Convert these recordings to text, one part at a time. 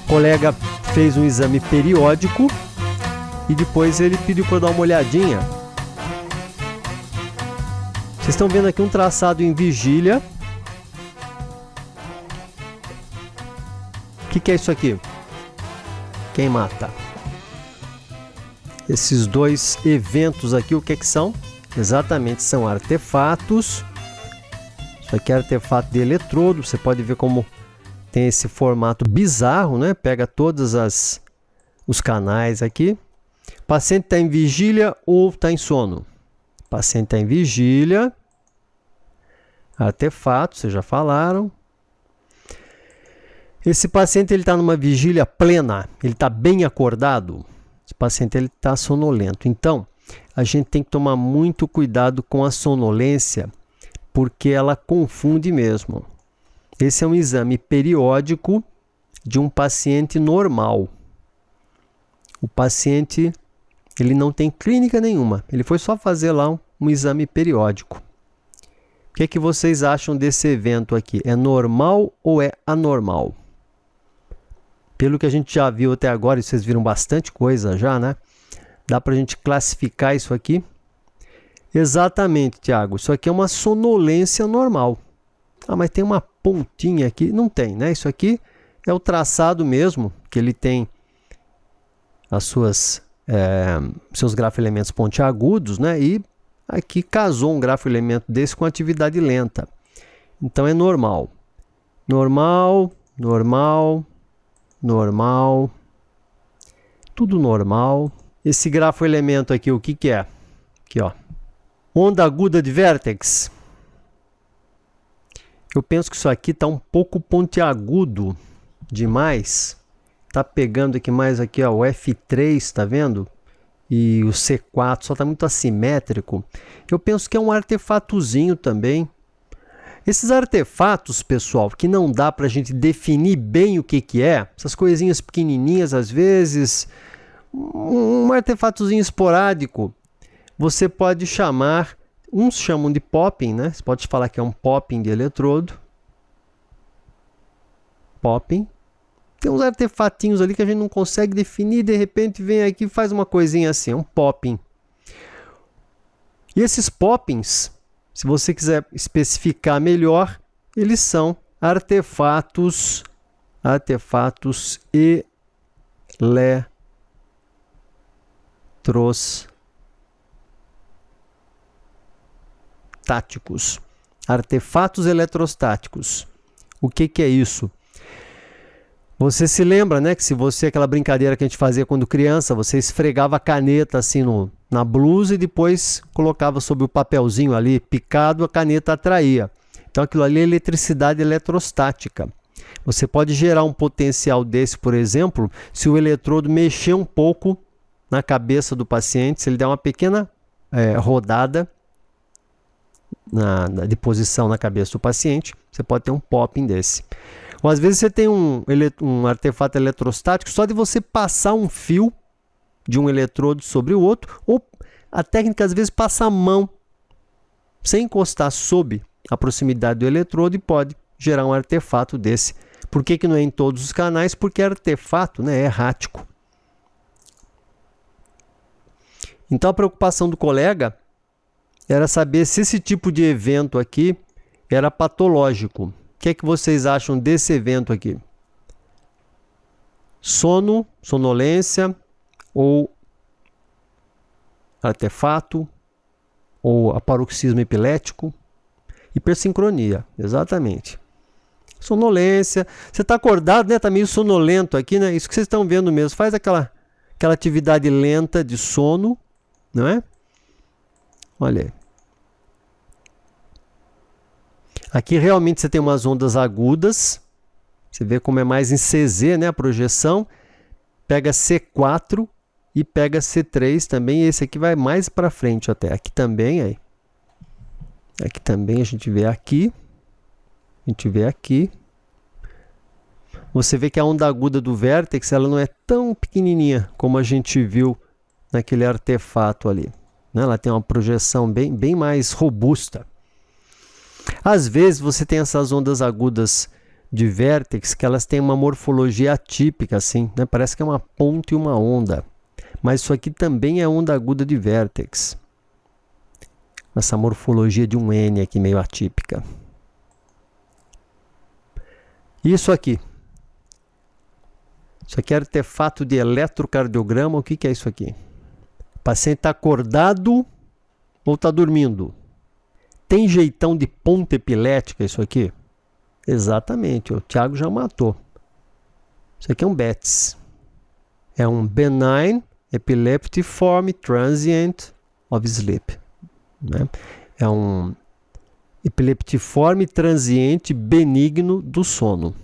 O colega fez um exame periódico e depois ele pediu para dar uma olhadinha. Vocês estão vendo aqui um traçado em vigília. O que é isso aqui? Quem mata? Esses dois eventos aqui, o que são? Exatamente, são artefatos. Isso aqui é artefato de eletrodo. Você pode ver como tem esse formato bizarro, né? Pega todos os canais aqui. O paciente está em vigília ou está em sono? O paciente está em vigília. Artefato, vocês já falaram. Esse paciente está numa vigília plena, ele está bem acordado. Esse paciente está sonolento. Então, a gente tem que tomar muito cuidado com a sonolência, porque ela confunde mesmo. Esse é um exame periódico de um paciente normal. O paciente ele não tem clínica nenhuma, ele foi só fazer lá um exame periódico. O que vocês acham desse evento aqui? É normal ou é anormal? Pelo que a gente já viu até agora, e vocês viram bastante coisa já, né? Dá para a gente classificar isso aqui? Exatamente, Tiago. Isso aqui é uma sonolência normal. Ah, mas tem uma pontinha aqui. Não tem, né? Isso aqui é o traçado mesmo, que ele tem as seus grafoelementos pontiagudos, né? E aqui casou um grafoelemento desse com atividade lenta. Então é normal. Normal, normal, normal. Tudo normal. Esse grafoelemento aqui, o que é? Aqui, ó. Onda aguda de vértex. Eu penso que isso aqui está um pouco pontiagudo demais. Tá pegando aqui mais aqui, ó, o F3, tá vendo? E o C4 só tá muito assimétrico. Eu penso que é um artefatozinho também. Esses artefatos, pessoal, que não dá para a gente definir bem o que é, essas coisinhas pequenininhas às vezes, um artefatozinho esporádico, você pode chamar, uns chamam de popping, né? Você pode falar que é um popping de eletrodo. Popping. Tem uns artefatinhos ali que a gente não consegue definir, de repente vem aqui e faz uma coisinha assim, um popping. E esses poppings, se você quiser especificar melhor, eles são artefatos eletrostáticos. Artefatos eletrostáticos. O que é isso? Você se lembra, né, que se você, aquela brincadeira que a gente fazia quando criança, você esfregava a caneta assim na blusa e depois colocava sobre o papelzinho ali picado, a caneta atraía. Então aquilo ali é eletricidade eletrostática. Você pode gerar um potencial desse, por exemplo, se o eletrodo mexer um pouco na cabeça do paciente, se ele der uma pequena rodada de posição na cabeça do paciente, você pode ter um popping desse. Ou às vezes você tem um artefato eletrostático, só de você passar um fio de um eletrodo sobre o outro, ou a técnica às vezes passa a mão sem encostar sob a proximidade do eletrodo e pode gerar um artefato desse. Por que não é em todos os canais? Porque artefato, né, é errático. Então a preocupação do colega era saber se esse tipo de evento aqui era patológico. O que vocês acham desse evento aqui? Sono, sonolência, ou artefato, ou aparoxismo epilético? Hipersincronia, exatamente. Sonolência. Você está acordado, né? Está meio sonolento aqui, né? Isso que vocês estão vendo mesmo. Faz aquela atividade lenta de sono, não é? Olha aí. Aqui realmente você tem umas ondas agudas. Você vê como é mais em CZ, né? A projeção. Pega C4 e pega C3 também. E esse aqui vai mais para frente até. Aqui também, aí. Aqui também a gente vê aqui. A gente vê aqui. Você vê que a onda aguda do vértex, ela não é tão pequenininha como a gente viu naquele artefato ali, né? Ela tem uma projeção bem mais robusta. Às vezes você tem essas ondas agudas de vértex que elas têm uma morfologia atípica, assim, né? Parece que é uma ponta e uma onda. Mas isso aqui também é onda aguda de vértex. Essa morfologia de um N aqui meio atípica. Isso aqui. Isso aqui é artefato de eletrocardiograma. O que é isso aqui? O paciente está acordado ou está dormindo? Tem jeitão de ponta epilética isso aqui? Exatamente, o Thiago já matou. Isso aqui é um BETS. É um Benign Epileptiform Transient of Sleep. Né? É um epileptiforme transiente benigno do sono.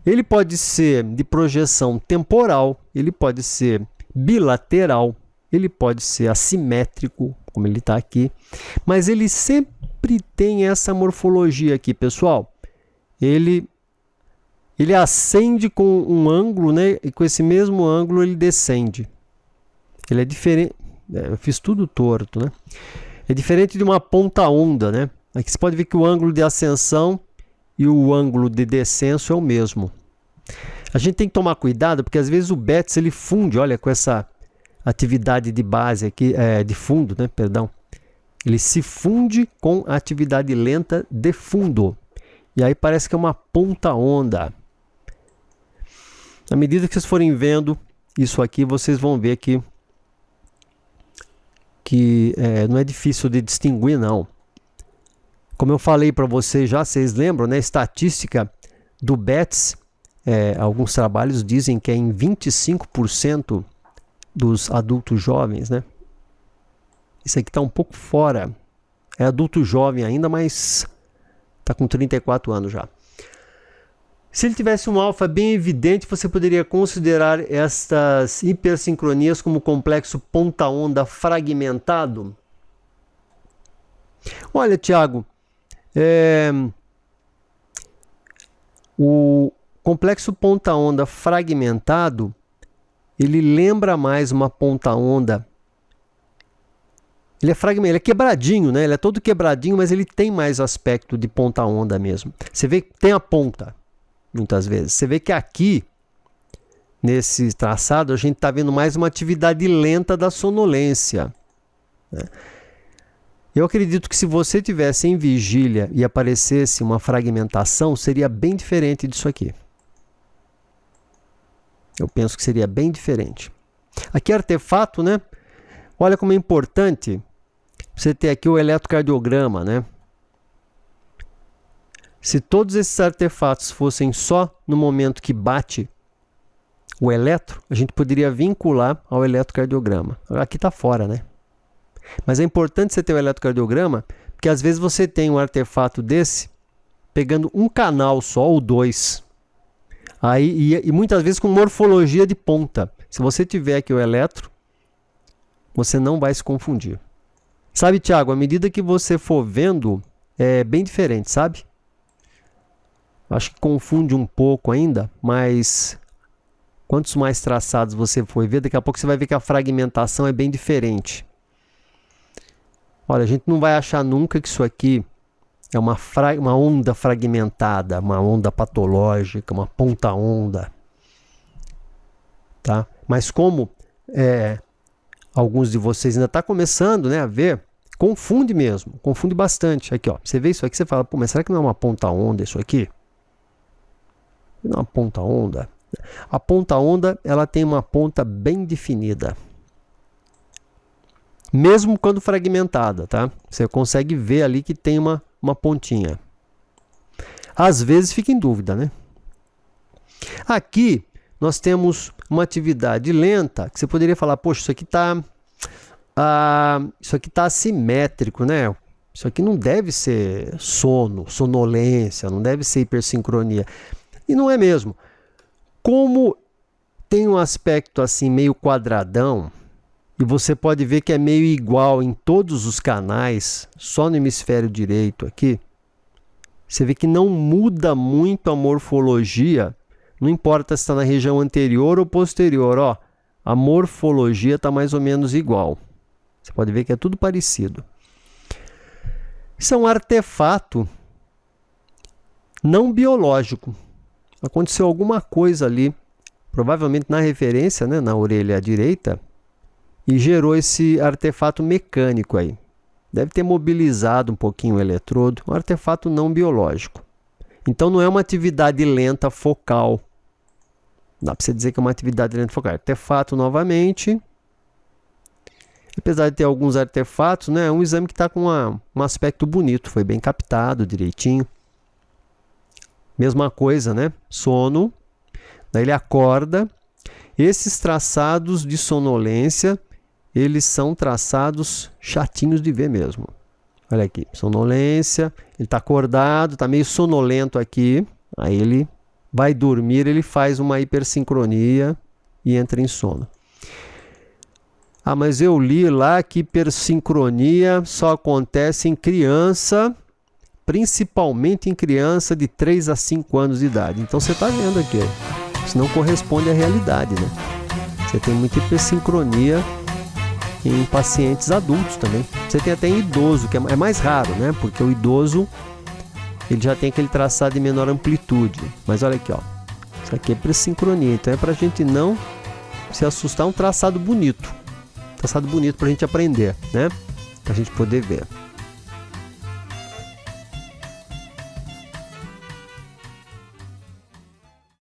Ele pode ser de projeção temporal, ele pode ser bilateral, ele pode ser assimétrico, como ele está aqui, mas ele sempre tem essa morfologia aqui, pessoal. Ele ascende com um ângulo, né? E com esse mesmo ângulo ele descende. Ele é diferente. Eu fiz tudo torto, né? É diferente de uma ponta-onda, né? Aqui você pode ver que o ângulo de ascensão e o ângulo de descenso é o mesmo. A gente tem que tomar cuidado porque às vezes o BETS ele funde, olha, com essa atividade de base aqui, de fundo, né? Perdão. Ele se funde com a atividade lenta de fundo. E aí parece que é uma ponta-onda. À medida que vocês forem vendo isso aqui, vocês vão ver que não é difícil de distinguir, não. Como eu falei para vocês já, vocês lembram, né? Estatística do BETS, alguns trabalhos dizem que é em 25% dos adultos jovens, né? Isso aqui está um pouco fora. É adulto jovem ainda, mas está com 34 anos já. Se ele tivesse um alfa bem evidente, você poderia considerar estas hipersincronias como complexo ponta-onda fragmentado? Olha, Thiago, o complexo ponta-onda fragmentado, ele lembra mais uma ponta-onda. Ele é quebradinho, né? Ele é todo quebradinho, mas ele tem mais aspecto de ponta-onda mesmo. Você vê que tem a ponta. Muitas vezes. Você vê que aqui, nesse traçado, a gente está vendo mais uma atividade lenta da sonolência. Né? Eu acredito que se você tivesse em vigília e aparecesse uma fragmentação, seria bem diferente disso aqui. Eu penso que seria bem diferente. Aqui é artefato, né? Olha como é importante você ter aqui o eletrocardiograma, né? Se todos esses artefatos fossem só no momento que bate o eletro, a gente poderia vincular ao eletrocardiograma. Aqui está fora, né? Mas é importante você ter o eletrocardiograma, porque às vezes você tem um artefato desse pegando um canal só ou dois. E muitas vezes com morfologia de ponta. Se você tiver aqui o eletro, você não vai se confundir. Sabe, Thiago, à medida que você for vendo, é bem diferente, sabe? Acho que confunde um pouco ainda, mas quantos mais traçados você for ver, daqui a pouco você vai ver que a fragmentação é bem diferente. Olha, a gente não vai achar nunca que isso aqui é uma onda fragmentada, uma onda patológica, uma ponta-onda. Tá? Mas como alguns de vocês ainda estão começando, né, a ver, confunde mesmo, confunde bastante. Aqui, ó, você vê isso aqui, você fala, pô, mas será que não é uma ponta-onda isso aqui? Não é uma ponta-onda. A ponta-onda, ela tem uma ponta bem definida. Mesmo quando fragmentada, tá? Você consegue ver ali que tem uma pontinha. Às vezes fica em dúvida, né? Aqui nós temos uma atividade lenta que você poderia falar, poxa, isso aqui tá assimétrico, né? Isso aqui não deve ser sonolência, não deve ser hipersincronia. E não é mesmo. Como tem um aspecto assim meio quadradão, e você pode ver que é meio igual em todos os canais, só no hemisfério direito aqui, você vê que não muda muito a morfologia, não importa se está na região anterior ou posterior, ó, a morfologia está mais ou menos igual. Você pode ver que é tudo parecido. Isso é um artefato não biológico. Aconteceu alguma coisa ali, provavelmente na referência, né, na orelha direita, e gerou esse artefato mecânico aí. Deve ter mobilizado um pouquinho o eletrodo, um artefato não biológico. Então não é uma atividade lenta focal. Dá para você dizer que é uma atividade lenta focal. Artefato novamente. Apesar de ter alguns artefatos, né, é um exame que está com um aspecto bonito, foi bem captado direitinho. Mesma coisa, né? Sono. Daí ele acorda. Esses traçados de sonolência, eles são traçados chatinhos de ver mesmo. Olha aqui, sonolência, ele está acordado, está meio sonolento aqui. Aí ele vai dormir, ele faz uma hipersincronia e entra em sono. Ah, mas eu li lá que hipersincronia só acontece em criança, principalmente em criança de 3 a 5 anos de idade. Então você está vendo aqui, isso não corresponde à realidade, né? Você tem muita hipersincronia em pacientes adultos também. Você tem até em idoso, que é mais raro, né? Porque o idoso, ele já tem aquele traçado de menor amplitude. Mas olha aqui, ó. Isso aqui é hipersincronia, então é para a gente não se assustar, um traçado bonito. Traçado bonito para a gente aprender, né? Para a gente poder ver.